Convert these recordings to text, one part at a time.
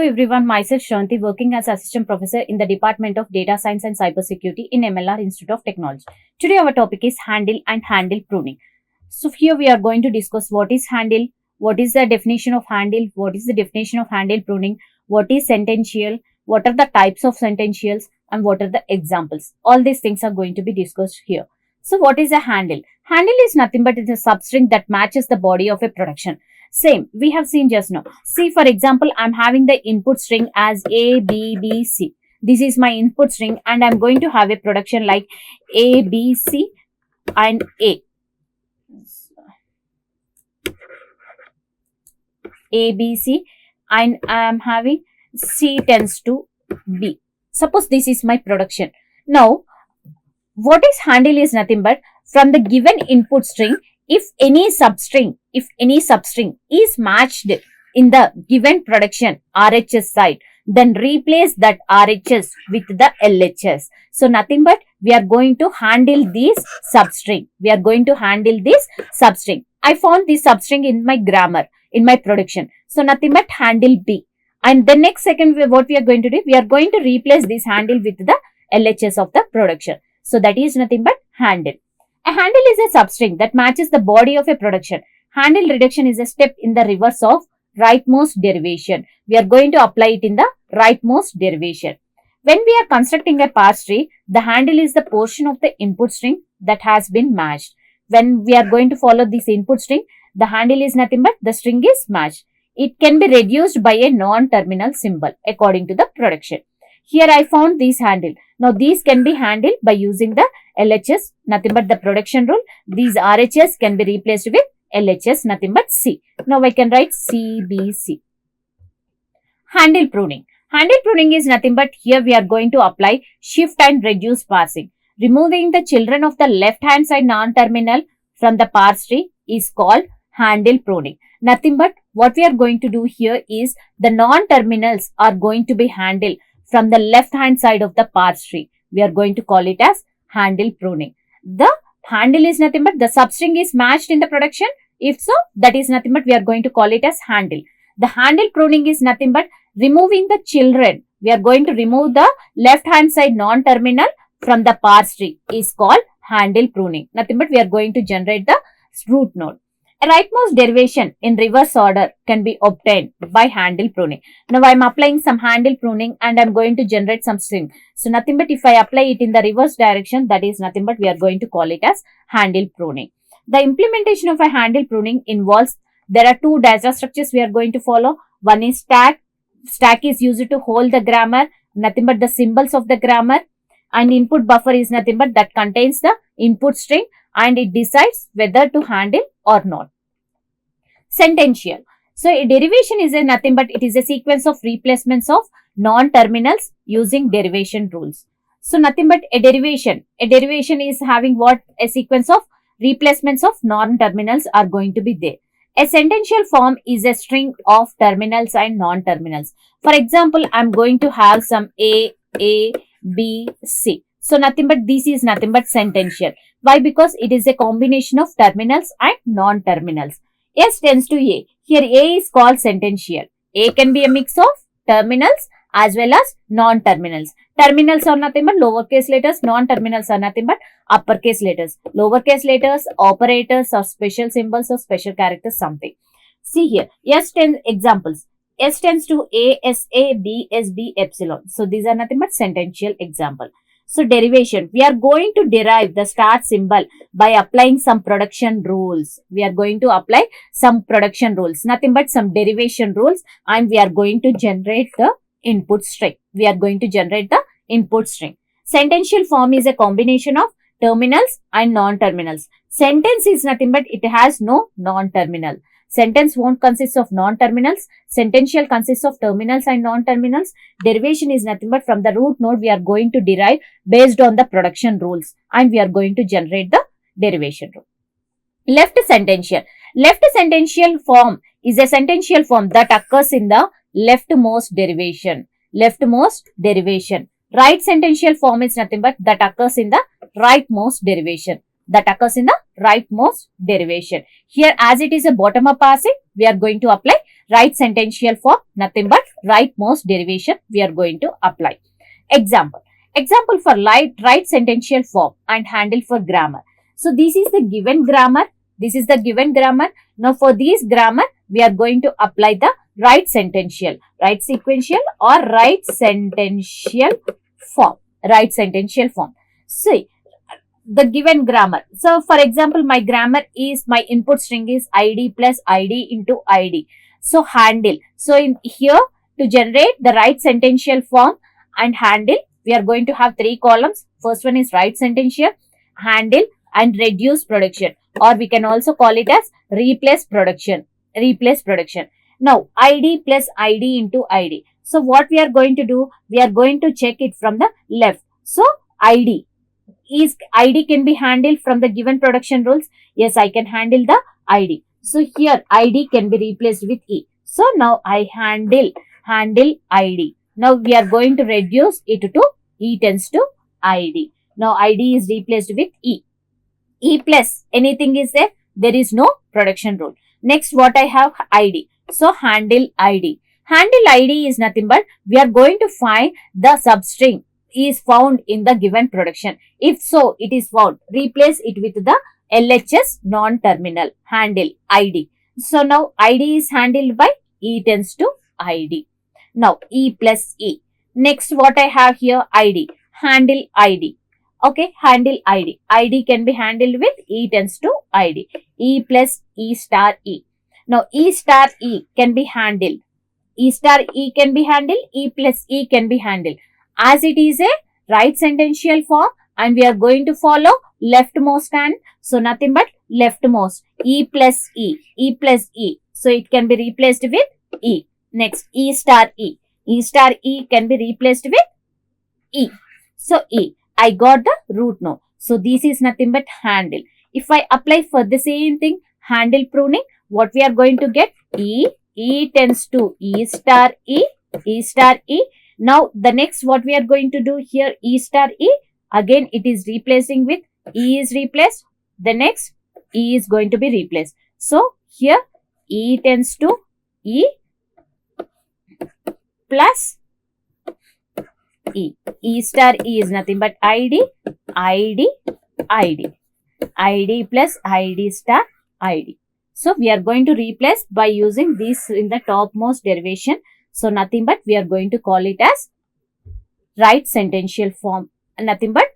everyone, myself Sravanthi, working as Assistant Professor in the Department of Data Science and Cybersecurity in MLR Institute of Technology. Today our topic is handle and handle pruning. So here we are going to discuss what is handle, what is the definition of handle, what is the definition of handle pruning, what is sentential, what are the types of sententials, and what are the examples. All these things are going to be discussed here. So what is a handle? Handle is nothing but it is a substring that matches the body of a production. Same, we have seen just now. See, for example, I'm having the input string as A, B, B, C. This is my input string and I'm going to have a production like A, B, C and A. A, B, C and I'm having C tends to B. Suppose this is my production. Now, what is handle is nothing but from the given input string, if any substring is matched in the given production RHS side, then replace that RHS with the LHS. So nothing but we are going to handle this substring. I found this substring in my grammar, in my production. So nothing but handle B. And the next second, what we are going to do, we are going to replace this handle with the LHS of the production. So that is nothing but handle. A handle is a substring that matches the body of a production. Handle reduction is a step in the reverse of rightmost derivation. We are going to apply it in the rightmost derivation. When we are constructing a parse tree, the handle is the portion of the input string that has been matched. When we are going to follow this input string, the handle is nothing but the string is matched. It can be reduced by a non-terminal symbol according to the production. Here I found this handle. Now these can be handled by using the LHS, nothing but the production rule. These RHS can be replaced with LHS, nothing but C. Now I can write CBC. Handle pruning. Handle pruning is nothing but here we are going to apply shift and reduce parsing. Removing the children of the left hand side non-terminal from the parse tree is called handle pruning. Nothing but what we are going to do here is the non-terminals are going to be handled from the left hand side of the parse tree. We are going to call it as handle pruning. The handle is nothing but the substring is matched in the production. If so, that is nothing but we are going to call it as handle. The handle pruning is nothing but removing the children. We are going to remove the left hand side non-terminal from the parse tree is called handle pruning. Nothing but we are going to generate the root node. A rightmost derivation in reverse order can be obtained by handle pruning. Now I am applying some handle pruning and I am going to generate some string. So nothing but if I apply it in the reverse direction, that is nothing but we are going to call it as handle pruning. The implementation of a handle pruning involves, there are two data structures we are going to follow. One is stack. Stack is used to hold the grammar, nothing but the symbols of the grammar. And input buffer is nothing but that contains the input string and it decides whether to handle or not. Sentential. So a derivation is nothing but it is a sequence of replacements of non-terminals using derivation rules. So nothing but a derivation. A derivation is having what? A sequence of replacements of non-terminals are going to be there. A sentential form is a string of terminals and non-terminals. For example, I am going to have some A, B, C. So nothing but this is nothing but sentential. Why? Because it is a combination of terminals and non-terminals. S tends to A. Here A is called sentential. A can be a mix of terminals as well as non-terminals. Terminals are nothing but lowercase letters. Non-terminals are nothing but uppercase letters. Lowercase letters, operators or special symbols or special characters, something. See here. S tends examples. S tends to A, S, A, B, S, B, epsilon. So these are nothing but sentential example. So derivation, we are going to derive the start symbol by applying some production rules. We are going to apply some production rules, nothing but some derivation rules, and we are going to generate the input string. Sentential form is a combination of terminals and non-terminals. Sentence is nothing but it has no non-terminal. Sentence won't consist of non-terminals. Sentential consists of terminals and non-terminals. Derivation is nothing but from the root node we are going to derive based on the production rules and we are going to generate the derivation rule. Left sentential. Left sentential form is a sentential form that occurs in the leftmost derivation. Right sentential form is nothing but that occurs in the rightmost derivation. Here, as it is a bottom-up parsing, we are going to apply right sentential form, nothing but rightmost derivation we are going to apply. Example. Example for right sentential form and handle for grammar. So this is the given grammar. This is the given grammar. Now for this grammar, we are going to apply the right sentential, right sequential or right sentential form. Right sentential form. See, the given grammar. So for example, my grammar is, my input string is id plus id into id. So handle. So in here, to generate the right sentential form and handle, we are going to have 3 columns. First one is right sentential, handle and reduce production, or we can also call it as replace production. Replace production. Now id plus id into id. So what we are going to do, we are going to check it from the left. So id can be handled from the given production rules. Yes, I can handle the id. So here id can be replaced with e. So now I handle id. Now we are going to reduce it to e tends to id. Now id is replaced with e. E plus anything is there. There is no production rule. Next, what I have, id. So handle id. Handle id is nothing but we are going to find the substring is found in the given production. If so, it is found. Replace it with the LHS non-terminal. Handle id. So now id is handled by e tends to id. Now e plus e. Next, what I have here, id. Handle id. Okay, handle id. id can be handled with e tends to id. E plus e star e. Now e star e can be handled. E star e can be handled. E plus e can be handled. As it is a right sentential form and we are going to follow leftmost and so nothing but leftmost. E plus e. E plus e. So it can be replaced with e. Next, e star e. E star e can be replaced with e. So e. I got the root node. So this is nothing but handle. If I apply for the same thing, handle pruning, what we are going to get? E tends to e star e. E star e. Now the next what we are going to do here, e star e. Again it is replacing with e is replaced. The next e is going to be replaced. So here e tends to e plus e. E star e is nothing but id, id, id. id plus id star id. So we are going to replace by using this in the topmost derivation. So nothing but we are going to call it as right sentential form. Nothing but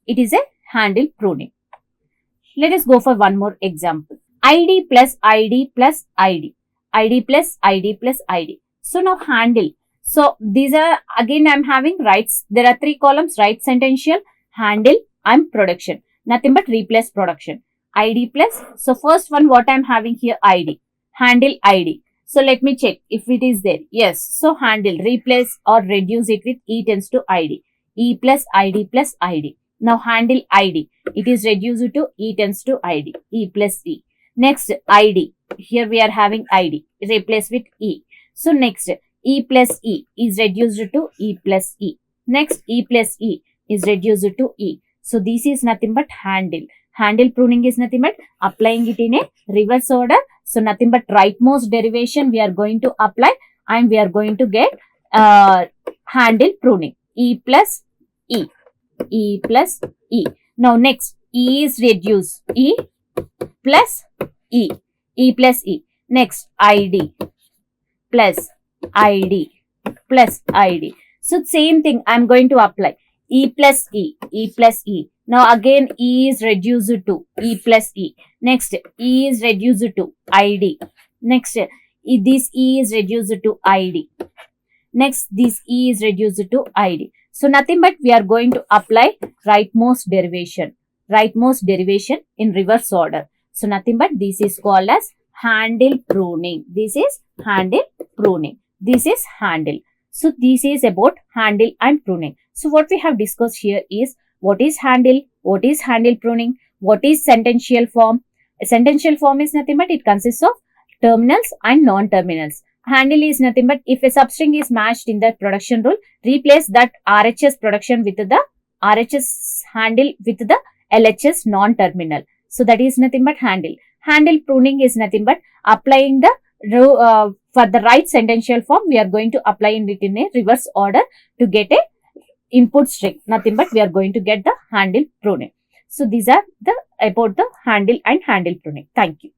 it is a handle pruning. Let us go for one more example. id plus id plus id. id plus id plus id. So now handle. So these are again I am having rights. There are 3 columns, right sentential, handle and production. Nothing but replace production. id plus. So first one what I am having here, id. Handle id. So let me check if it is there. Yes. So handle, replace or reduce it with e tends to id. E plus id plus id. Now handle id. It is reduced to e tends to id. E plus e. Next id. Here we are having id. Replace with e. So next e plus e is reduced to e plus e. Next e plus e is reduced to e. So this is nothing but handle. Handle pruning is nothing but applying it in a reverse order. So nothing but rightmost derivation we are going to apply and we are going to get handle pruning. E plus e. E plus e. Now next e is reduced. E plus e. E plus e. Next id plus id plus id. So same thing I am going to apply. E plus e. E plus e. Now again e is reduced to e plus e. Next e is reduced to id. Next this e is reduced to id. Next this e is reduced to id. So nothing but we are going to apply rightmost derivation. Rightmost derivation in reverse order. So nothing but this is called as handle pruning. This is handle pruning. This is handle. So this is about handle and pruning. So what we have discussed here is what is handle, what is handle pruning, what is sentential form. A sentential form is nothing but it consists of terminals and non-terminals. Handle is nothing but if a substring is matched in the production rule, replace that RHS production with the RHS handle with the LHS non-terminal. So that is nothing but handle. Handle pruning is nothing but applying the for the right sentential form, we are going to apply it in a reverse order to get a input string. Nothing but we are going to get the handle pruning. So these are the about the handle and handle pruning. Thank you.